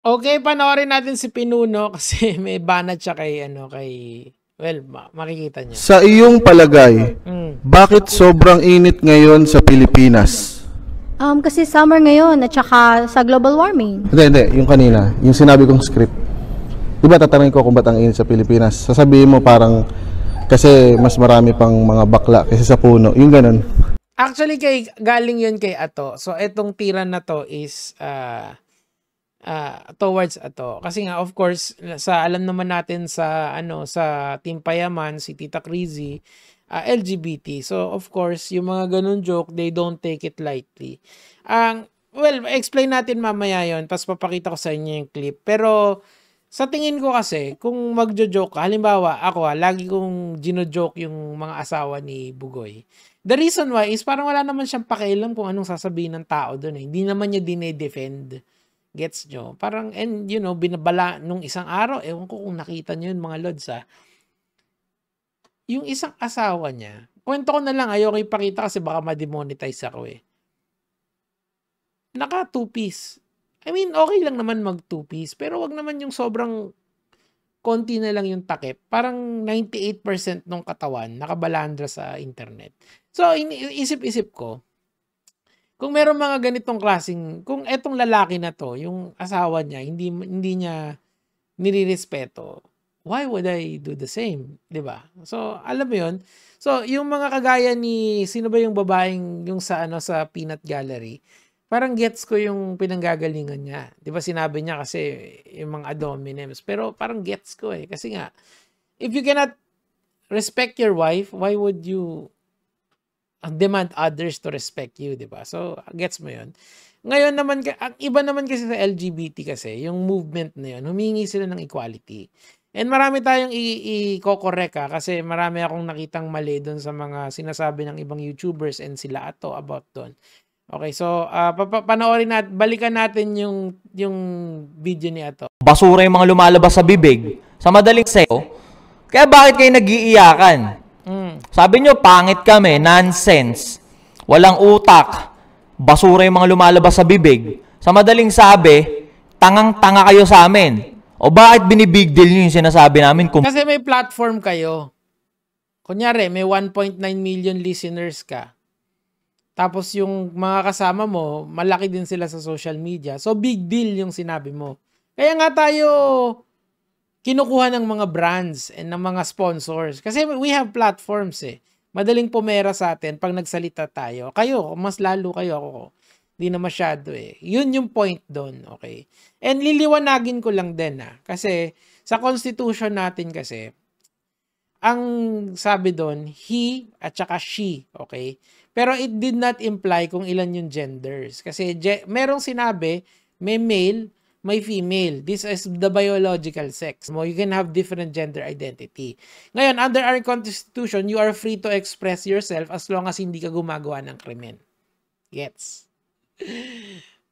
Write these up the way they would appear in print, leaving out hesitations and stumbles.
Okay, panoorin natin si Pinuno kasi may banat siya kay ano, well, makikita niyo. Sa iyong palagay, Hmm. bakit sobrang init ngayon sa Pilipinas? Kasi summer ngayon at saka sa global warming. Hindi. Yung kanina. Yung sinabi kong script. Di ba tatanungin ko kung ba't ang init sa Pilipinas? Sasabihin mo parang kasi mas marami pang mga bakla kasi sa puno. Yung ganun. Actually, galing yun kay Ato. So, etong tira na to is towards Ato. Kasi nga, of course, alam naman natin sa Team Payaman, si Tita Crazy, LGBT. So, of course, yung mga ganun joke, they don't take it lightly. Well, explain natin mamaya yon, tapos papakita ko sa inyo yung clip. Pero, sa tingin ko kasi, kung magjo-joke ka, halimbawa, ako lagi kong gino-joke yung mga asawa ni Bugoy. The reason why is parang wala naman siyang pakialam kung anong sasabihin ng tao doon eh. Hindi naman niya dinedefend. Gets nyo? Parang, and binabala nung isang araw, ewan ko kung nakita nyo yun mga lods yung isang asawa niya, kwento ko na lang, ayoko ipakita kasi baka ma-demonetize ako eh. Naka two-piece. I mean, okay lang naman mag two-piece, pero wag naman yung sobrang konti na lang yung takip. Parang 98% ng katawan nakabalandra sa internet. So, isip-isip ko, kung meron mga ganitong klaseng, kung etong lalaki na to, yung asawa niya, hindi niya nirirespeto, why would I do the same? 'Di ba? So, alam mo 'yon. So, yung mga kagaya ni sino ba yung babaeng yung sa sa Peanut Gallery, parang gets ko yung pinanggagalingan niya. 'Di ba sinabi niya kasi yung mga ad hominems, pero parang gets ko eh kasi nga if you cannot respect your wife, why would you demand others to respect you, 'di ba? So, gets mo 'yon. Ngayon naman, ang iba naman kasi sa LGBT kasi, yung movement na yun, humingi sila ng equality. And marami tayong i-correct kasi marami akong nakitang mali doon sa mga sinasabi ng ibang YouTubers and sila Ato about doon. Okay, so panoorin natin, balikan natin yung video ni Ato. Basura yung mga lumalabas sa bibig. Sa madaling sayo, kaya bakit kayo nag-iiyakan? Sabi nyo, pangit kami, nonsense, walang utak, basura yung mga lumalabas sa bibig. Sa madaling sabi, tangang-tanga kayo sa amin. O bakit binibig deal nyo yung sinasabi namin? Kasi may platform kayo. Kunyari, may 1.9 million listeners ka. Tapos yung mga kasama mo, malaki din sila sa social media. So, big deal yung sinabi mo. Kaya nga tayo kinukuha ng mga brands and ng mga sponsors. Kasi we have platforms eh. Madaling pumera sa atin pag nagsalita tayo. Kayo, mas lalo kayo ako. Hindi na masyado eh. Yun yung point doon, okay? And liliwanagin ko lang din kasi sa constitution natin kasi, ang sabi doon, he at saka she, okay? Pero it did not imply kung ilan yung genders. Kasi merong sinabi, may male, may female. This is the biological sex. You can have different gender identity. Ngayon, under our constitution, you are free to express yourself as long as hindi ka gumagawa ng krimen. Gets?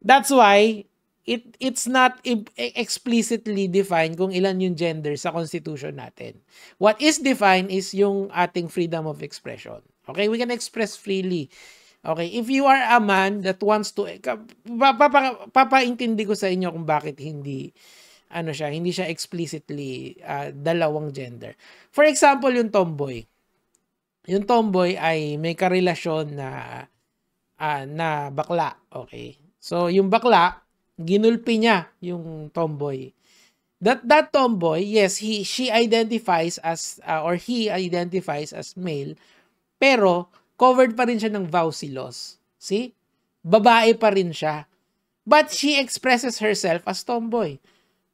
That's why it's not explicitly defined kung ilan yung gender sa constitution natin. What is defined is yung ating freedom of expression. Okay, we can express freely. Okay, if you are a man that wants to papaintindi ko sa inyo kung bakit hindi siya explicitly dalawang gender. For example, yung tomboy. Yung tomboy ay may karelasyon na bakla, okay? So, yung bakla, ginulpi niya yung tomboy. That tomboy, yes, she identifies as or he identifies as male, pero covered pa rin siya ng vowsilos. See? Babae pa rin siya. But she expresses herself as tomboy.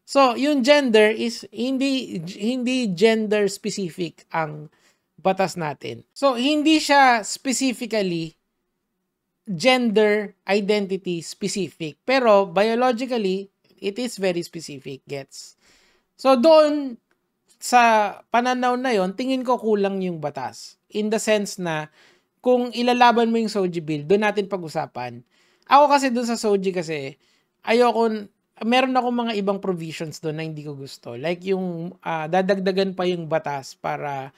So, yung gender is hindi gender specific ang batas natin. So, hindi siya specifically gender identity specific. Pero biologically, it is very specific, gets. So doon sa pananaw na yon, tingin ko kulang yung batas. In the sense na kung ilalaban mo yung SOGI bill, doon natin pag-usapan. Ako kasi doon sa SOGI kasi, meron ako mga ibang provisions doon na hindi ko gusto. Like yung dadagdagan pa yung batas para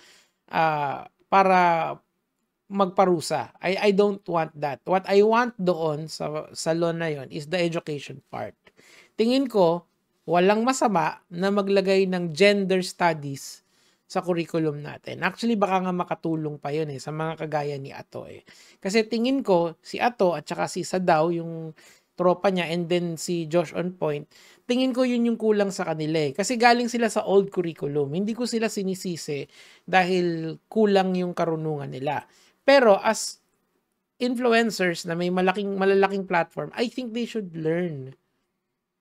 magparusa. I don't want that. What I want doon sa law na yon is the education part. Tingin ko, walang masama na maglagay ng gender studies sa curriculum natin. Actually, baka nga makatulong pa yun sa mga kagaya ni Ato Kasi tingin ko, si Ato at saka si Sadaw, yung tropa niya, and then si Josh on Point, tingin ko yun yung kulang sa kanila Kasi galing sila sa old curriculum. Hindi ko sila sinisisi dahil kulang yung karunungan nila. Pero as influencers na may malalaking platform, I think they should learn.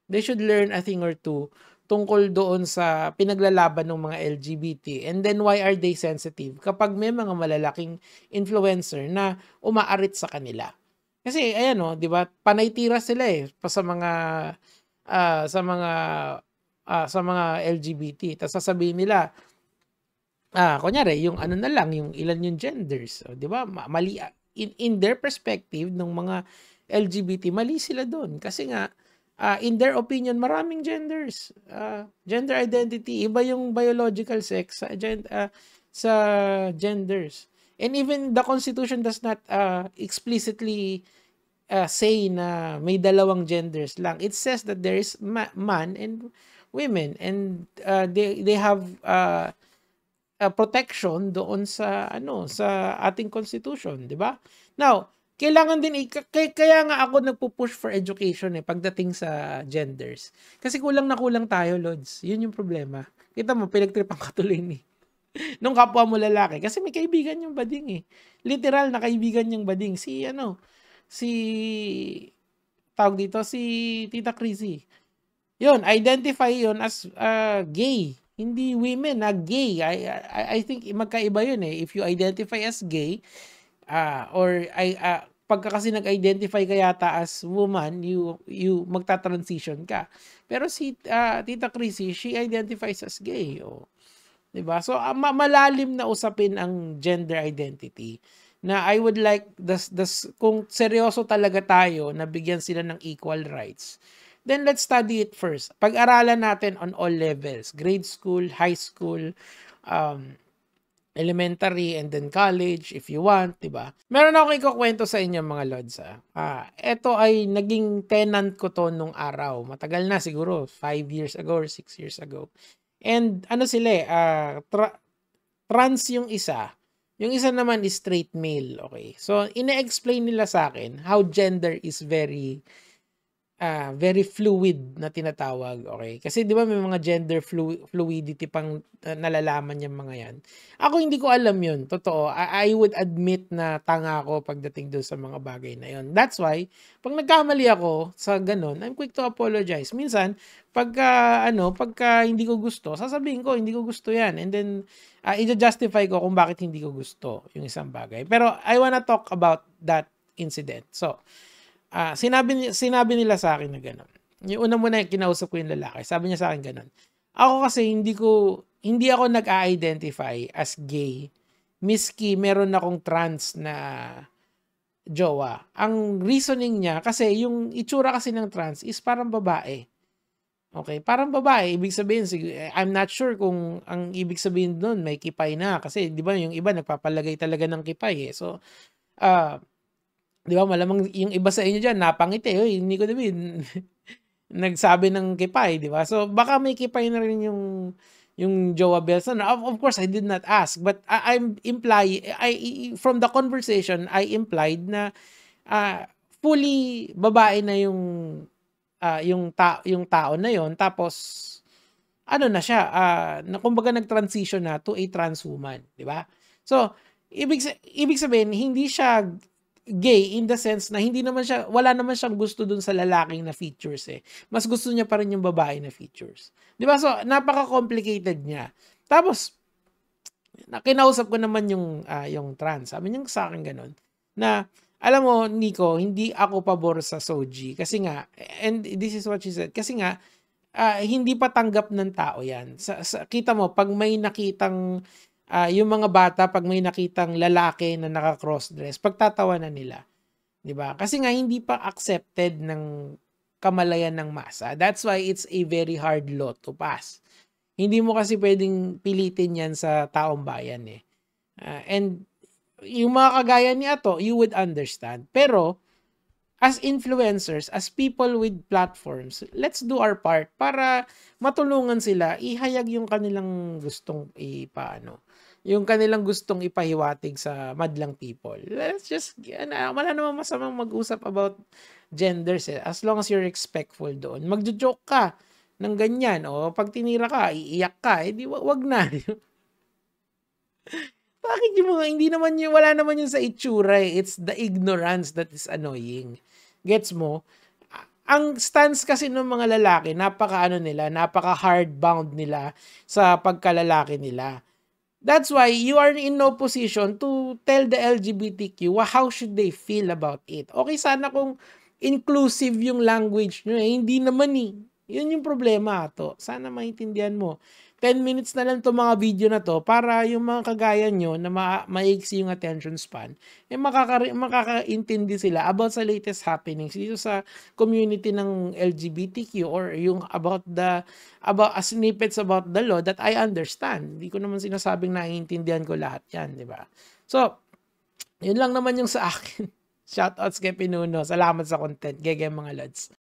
They should learn a thing or two tungkol doon sa pinaglalaban ng mga LGBT. And then why are they sensitive kapag may mga malalaking influencer na umaarit sa kanila? Kasi ayan 'di ba? Panay tira sila sa mga LGBT. Tapos sasabihin nila kunyari yung ano na lang, yung ilan yung genders, 'di ba? Mali in their perspective ng mga LGBT, mali sila doon kasi nga in their opinion, maraming genders. Gender identity, iba yung biological sex sa genders. And even the Constitution does not explicitly say na may dalawang genders lang. It says that there is man and women, and they have protection doon sa sa ating Constitution, di ba? Now, kailangan din kaya nga ako nagpo-push for education pagdating sa genders. Kasi kulang na kulang tayo, Lods. Yun yung problema. Kita mo, pinagtripan ka tuloy nung kapwa mo lalaki. Kasi may kaibigan yung bading Literal na kaibigan yung bading. Si tawag dito, si Tita Crizzy. Yun, identify yun as gay. Hindi women gay. I think magkaiba yun If you identify as gay, pagka kasi nag-identify ka yata as woman, you magta-transition ka. Pero si Tita Crizzy, she identifies as gay. 'Di ba? So malalim na usapin ang gender identity na I would like kung seryoso talaga tayo na bigyan sila ng equal rights, then let's study it first. Pag-aralan natin on all levels, grade school, high school, elementary, and then college if you want, diba? Meron akong ikukwento sa inyo mga Lods. Ito ay naging tenant ko to nung araw. Matagal na siguro, 5 years ago or 6 years ago. And sila trans yung isa. Yung isa naman is straight male, okay? So, ina-explain nila sa akin how gender is very fluid na tinatawag, okay? Kasi di ba may mga gender fluidity pang nalalaman yung mga yan. Ako hindi ko alam yun, totoo. I would admit na tanga ako pagdating doon sa mga bagay na yun. That's why, pag nagkamali ako sa ganun, I'm quick to apologize. Minsan, pagka hindi ko gusto, sasabihin ko, hindi ko gusto yan. And then, i-justify ko kung bakit hindi ko gusto yung isang bagay. Pero I wanna talk about that incident. So, sinabi nila sa akin na gano'n. Yung una muna kinausap ko yung lalaki. Sabi niya sa akin gano'n. Ako kasi hindi ako nag-identify as gay. Miski meron akong trans na jowa. Ang reasoning niya, kasi yung itsura kasi ng trans is parang babae. Okay, parang babae. Ibig sabihin, I'm not sure kung ang ibig sabihin doon may kipay na. Kasi di ba yung iba nagpapalagay talaga ng kipay So, di ba, malamang yung iba sa inyo dyan, napangiti. Hindi ko namin nagsabi ng kipay, di ba? So, baka may kipay na rin yung Jowa Belson. Of course, I did not ask. But from the conversation, I implied na fully babae na yung tao na yon. Tapos, na siya, kumbaga nag-transition na to a trans woman. Di ba? So, ibig sabihin, hindi siya gay in the sense na wala naman siyang gusto dun sa lalaking na features Mas gusto niya pa rin yung babae na features. Di ba? So, napaka-complicated niya. Tapos, kinausap ko naman yung trans. Sabi niya sa akin ganun, na, alam mo, Nico, hindi ako pabor sa Soji. Kasi nga, and this is what she said, kasi nga, hindi pa tanggap ng tao yan. Kita mo, pag may nakitang yung mga bata, pag may nakitang lalaki na naka-crossdress, pagtatawanan nila. 'Di ba? Kasi nga hindi pa accepted ng kamalayan ng masa. That's why it's a very hard law to pass. Hindi mo kasi pwedeng pilitin yan sa taong bayan And yung mga kagaya ni Ato, you would understand. Pero, as influencers, as people with platforms, let's do our part para matulungan sila ihayag yung kanilang gustong yung kanilang gustong ipahiwatig sa madlang people. Let's just, wala namang masamang mag-usap about genders as long as you're respectful doon. Magjo-joke ka ng ganyan, o pag tinira ka, iiyak ka, di wag na. Bakit yung mga, hindi naman yung, wala naman yung sa itsura it's the ignorance that is annoying. Gets mo? Ang stance kasi ng mga lalaki, napaka hardbound nila sa pagkalalaki nila. That's why you are in no position to tell the LGBTQ how should they feel about it. Okay, sana kung inclusive yung language nyo hindi naman Yun yung problema to. Sana maintindihan mo. 10 minutes na lang itong mga video na to para yung mga kagaya nyo na maiksi yung attention span, makakaintindi sila about sa latest happenings dito sa community ng LGBTQ or yung about snippets about the law that I understand. Hindi ko naman sinasabing naiintindihan ko lahat yan, di ba? So, yun lang naman yung sa akin. Shoutouts kay Pinuno. Salamat sa content. Gege mga lads.